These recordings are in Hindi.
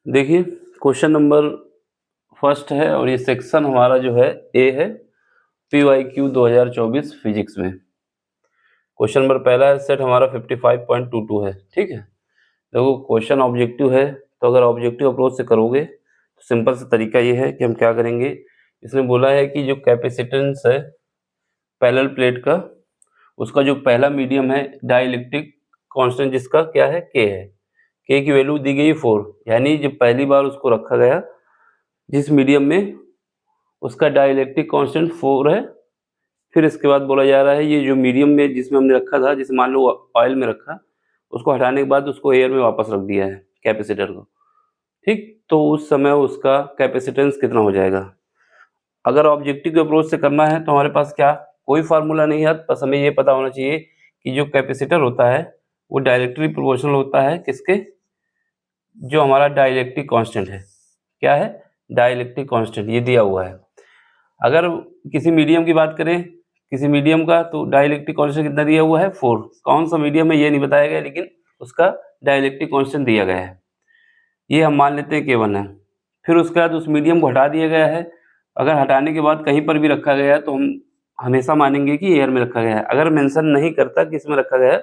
देखिए, क्वेश्चन नंबर फर्स्ट है और ये सेक्शन हमारा जो है ए है, PYQ 2024 फिजिक्स में। क्वेश्चन नंबर पहला है, सेट हमारा 55.22 है, ठीक है। देखो क्वेश्चन ऑब्जेक्टिव है, तो अगर ऑब्जेक्टिव अप्रोच से करोगे तो सिंपल सा तरीका ये है कि हम क्या करेंगे, इसने बोला है कि जो कैपेसिटेंस है पैरेलल प्लेट का, उसका जो पहला मीडियम है डाइलेक्ट्रिक कांस्टेंट जिसका क्या है के है, के की वैल्यू दी गई 4, यानी जब पहली बार उसको रखा गया जिस मीडियम में, उसका डाइलेक्ट्रिक कांस्टेंट 4 है। फिर इसके बाद बोला जा रहा है ये जो मीडियम में जिसमें हमने रखा था, जैसे मान लो ऑयल में रखा, उसको हटाने के बाद उसको एयर में वापस रख दिया है कैपेसिटर को, ठीक। तो उस समय उसका कैपेसिटेंस कितना हो जाएगा। अगर ऑब्जेक्टिव के अप्रोच से करना है तो हमारे पास क्या, कोई फार्मूला नहीं है, बस हमें ये पता होना चाहिए कि जो कैपेसिटर होता है वो डायरेक्टली प्रोपोर्शनल होता है किसके, जो हमारा डाइलेक्ट्रिक कांस्टेंट है। क्या है, डाइलेक्ट्रिक कांस्टेंट, ये दिया हुआ है। अगर किसी मीडियम की बात करें, किसी मीडियम का, तो डाइलेक्ट्रिक कांस्टेंट कितना दिया हुआ है 4। कौन सा मीडियम है ये नहीं बताया गया, लेकिन उसका डाइलेक्ट्रिक कांस्टेंट दिया गया है, ये हम मान लेते हैं K1 है। फिर उसके बाद उस मीडियम को हटा दिया गया है। अगर हटाने के बाद कहीं पर भी रखा गया है तो हम हमेशा मानेंगे कि एयर में रखा गया है। अगर मेंशन नहीं करता कि इसमें रखा गया है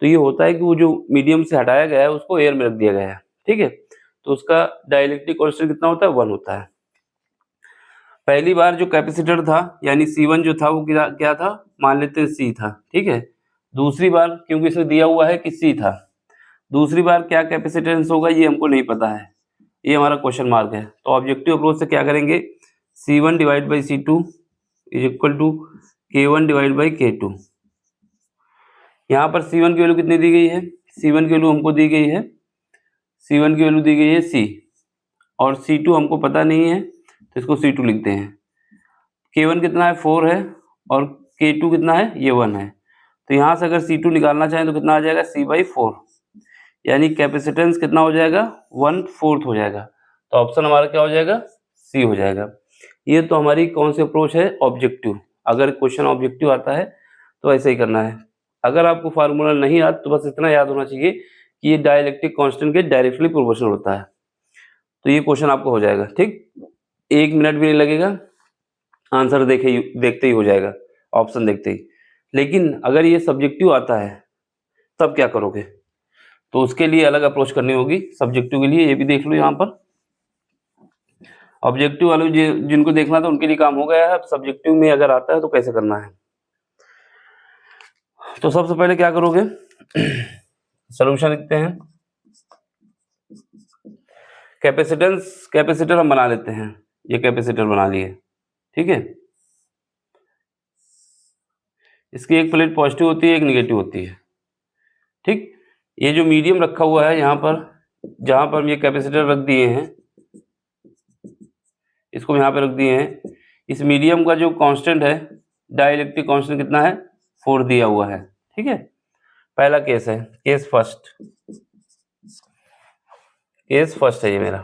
तो ये होता है कि वो जो मीडियम से हटाया गया है उसको एयर में रख दिया गया है, ठीक है। तो उसका डाइलेक्ट्रिक कांस्टेंट कितना होता है, 1 होता है। पहली बार जो कैपेसिटर था यानी C1 जो था वो क्या क्या था, मान लेते हैं C था, ठीक है। दूसरी बार क्योंकि इसमें दिया हुआ है कि C था, दूसरी बार क्या कैपेसिटेंस होगा ये हमको नहीं पता है, ये हमारा क्वेश्चन मार्क है। तो ऑब्जेक्टिव अप्रोच से क्या करेंगे, C1 divide by C2 is equal to K1 divide by K2। यहाँ पर C1 की वैल्यू कितनी दी गई है, C1 की वैल्यू हमको दी गई है, C1 की वैल्यू दी गई है C, और C2 हमको पता नहीं है तो इसको C2 लिखते हैं। K1 कितना है 4 है, और K2 कितना है, ये 1 है। तो यहाँ से अगर C2 निकालना चाहें तो कितना आ जाएगा, C/4, यानी कैपेसिटेंस कितना हो जाएगा, 1/4 हो जाएगा। तो ऑप्शन हमारा क्या हो जाएगा, C हो जाएगा। ये तो हमारी कौन सी अप्रोच है, ऑब्जेक्टिव। अगर क्वेश्चन ऑब्जेक्टिव आता है तो ऐसे ही करना है। अगर आपको फार्मूला नहीं आता तो बस इतना याद होना चाहिए कि ये डाइलेक्ट्रिक कांस्टेंट के डायरेक्टली प्रोपोर्शनल होता है, तो ये क्वेश्चन आपको हो जाएगा, ठीक। 1 मिनट भी नहीं लगेगा, आंसर देखते ही हो जाएगा, ऑप्शन देखते ही। लेकिन अगर ये सब्जेक्टिव आता है तब क्या करोगे, तो उसके लिए अलग अप्रोच करनी होगी। सब्जेक्टिव के लिए ये भी देख लो, यहाँ पर ऑब्जेक्टिव वाले जिनको देखना था उनके लिए काम हो गया है। अब सब्जेक्टिव में अगर आता है तो कैसे करना है, तो सबसे पहले क्या करोगे, सॉल्यूशन लिखते हैं। कैपेसिटर हम बना लेते हैं, ये कैपेसिटर बना लिए, ठीक है। इसकी एक प्लेट पॉजिटिव होती है, एक निगेटिव होती है, ठीक। ये जो मीडियम रखा हुआ है यहाँ पर, जहाँ पर हम ये कैपेसिटर रख दिए हैं, इसको यहाँ पे रख दिए हैं। इस मीडियम का जो कांस्टेंट है, डाइलेक्ट्रिक कांस्टेंट कितना है, 4 दिया हुआ है, ठीक है। पहला केस है, केस फर्स्ट है ये मेरा।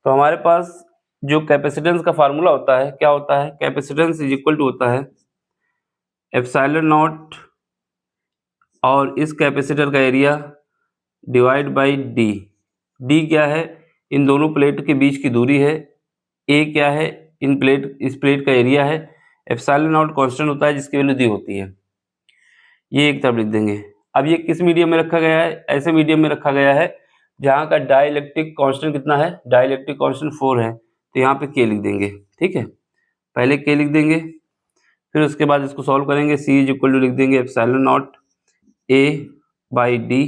तो हमारे पास जो कैपेसिटेंस का फार्मूला होता है, क्या होता है, कैपेसिटेंस इज इक्वल टू होता है एप्सिलॉन नॉट, और इस कैपेसिटर का area divide by D. D क्या है, इन दोनों प्लेट के बीच की दूरी है। ए क्या है, इस प्लेट का एरिया है। एप्सिलॉन नॉट कांस्टेंट होता है जिसकी वैल्यू दी होती है, ये एक तरफ लिख देंगे। अब ये किस मीडियम में रखा गया है, ऐसे मीडियम में रखा गया है जहाँ का डाइलेक्ट्रिक कांस्टेंट कितना है, डाइलेक्ट्रिक कांस्टेंट 4 है, तो यहाँ पे के लिख देंगे, ठीक है। पहले के लिख देंगे, फिर उसके बाद इसको सॉल्व करेंगे। सी इज इक्वल टू लिख देंगे epsilon naught A by D,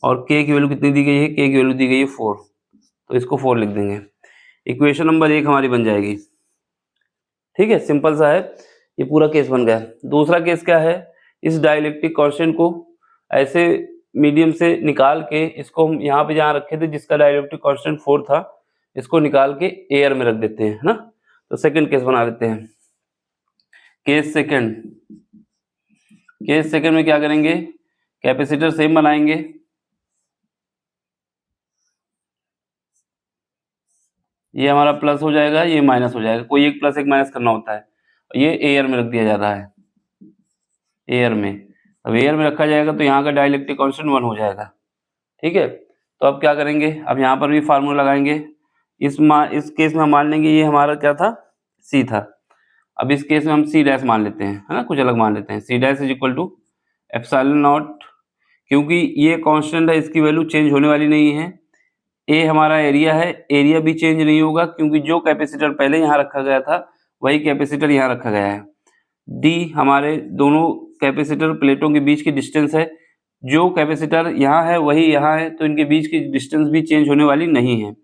और के की वैल्यू कितनी दी गई है, के की वैल्यू दी गई है 4, तो इसको 4 लिख देंगे। इक्वेशन नंबर 1 हमारी बन जाएगी, ठीक है। सिंपल सा है, ये पूरा केस बन गया। दूसरा केस क्या है, इस डाइलेक्ट्रिक कांस्टेंट को ऐसे मीडियम से निकाल के, इसको हम यहाँ पे जहाँ रखे थे जिसका डाइलेक्ट्रिक कांस्टेंट 4 था, इसको निकाल के एयर में रख देते हैं, है ना। तो सेकंड केस बना लेते हैं। केस सेकंड में क्या करेंगे, कैपेसिटर सेम बनाएंगे, ये हमारा प्लस हो जाएगा, ये माइनस हो जाएगा, कोई एक प्लस एक माइनस करना होता है। ये एयर में रख दिया जाता है, एयर में। अब एयर में रखा जाएगा तो यहाँ का डाइलेक्ट्रिक कांस्टेंट 1 हो जाएगा, ठीक है। तो अब क्या करेंगे, अब यहाँ पर भी फार्मूला लगाएंगे। इस केस में हम मान लेंगे ये हमारा क्या था, सी था। अब इस केस में हम सी डैश मान लेते हैं, है ना, कुछ अलग मान लेते हैं। C dash is equal to epsilon naught, क्योंकि ये कांस्टेंट है, इसकी वैल्यू चेंज होने वाली नहीं है। ए हमारा एरिया है, एरिया भी चेंज नहीं होगा, क्योंकि जो कैपेसिटर पहले यहाँ रखा गया था वही कैपेसिटर यहाँ रखा गया है। डी हमारे दोनों कैपेसिटर प्लेटों के बीच की डिस्टेंस है, जो कैपेसिटर यहाँ है वही यहाँ है, तो इनके बीच की डिस्टेंस भी चेंज होने वाली नहीं है।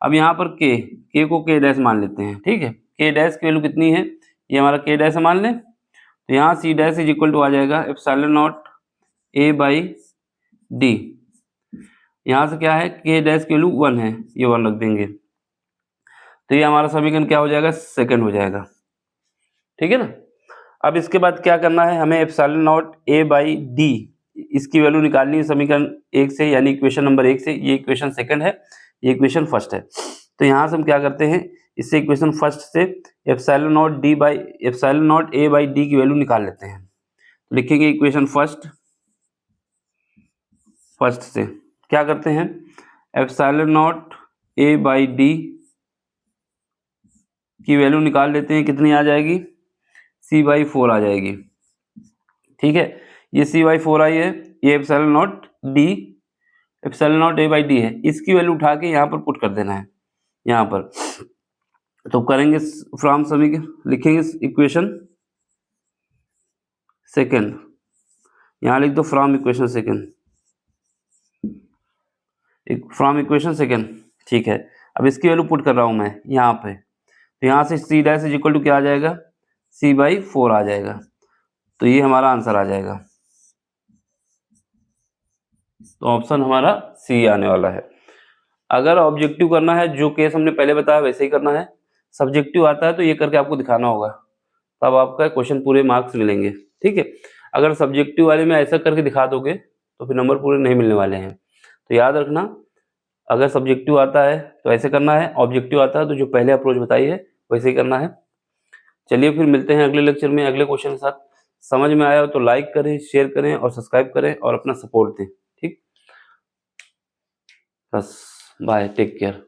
अब यहाँ पर के को के डैश मान लेते हैं, ठीक है। के डैश की वैल्यू कितनी है, ये हमारा के डैश मान लें, तो यहाँ C dash is equal to आ जाएगा epsilon naught A by D. यहाँ से क्या है, के डैश की वैल्यू 1 है, ये 1 रख देंगे, तो ये हमारा समीकरण क्या हो जाएगा, सेकंड हो जाएगा, ठीक है ना। अब इसके बाद क्या करना है, हमें epsilon naught A by D इसकी वैल्यू निकालनी है समीकरण 1 से, यानी इक्वेशन नंबर 1 से। ये इक्वेशन सेकंड है, ये इक्वेशन फर्स्ट है। तो यहाँ से हम क्या करते हैं, इससे इक्वेशन फर्स्ट से epsilon naught A by D की वैल्यू निकाल लेते हैं। तो लिखेंगे इक्वेशन फर्स्ट से क्या करते हैं, epsilon naught A by D की वैल्यू निकाल लेते हैं, कितनी आ जाएगी, c/4 आ जाएगी, ठीक है। ये c/4 आई है, ये epsilon naught A by D है, इसकी वैल्यू उठा के यहाँ पर पुट कर देना है यहाँ पर। तो करेंगे फ्रॉम समीकरण, लिखेंगे इक्वेशन सेकंड, यहाँ लिख दो फ्रॉम इक्वेशन सेकंड, ठीक है। अब इसकी वैल्यू पुट कर रहा हूँ मैं यहाँ पे, तो यहाँ से C dash is equal to क्या आ जाएगा, c/4 आ जाएगा, तो ये हमारा आंसर आ जाएगा। तो ऑप्शन हमारा सी आने वाला है। अगर ऑब्जेक्टिव करना है, जो केस हमने पहले बताया वैसे ही करना है। सब्जेक्टिव आता है तो ये करके आपको दिखाना होगा, तब आपका क्वेश्चन पूरे मार्क्स मिलेंगे, ठीक है। अगर सब्जेक्टिव वाले में ऐसा करके दिखा दोगे तो फिर नंबर पूरे नहीं मिलने वाले हैं। तो याद रखना, अगर सब्जेक्टिव आता है तो ऐसे करना है, ऑब्जेक्टिव आता है तो जो पहले अप्रोच बताई है वैसे ही करना है। चलिए फिर मिलते हैं अगले लेक्चर में अगले क्वेश्चन के साथ। समझ में आया हो तो लाइक करें, शेयर करें और सब्सक्राइब करें और अपना सपोर्ट दें, ठीक। बस बाय, टेक केयर।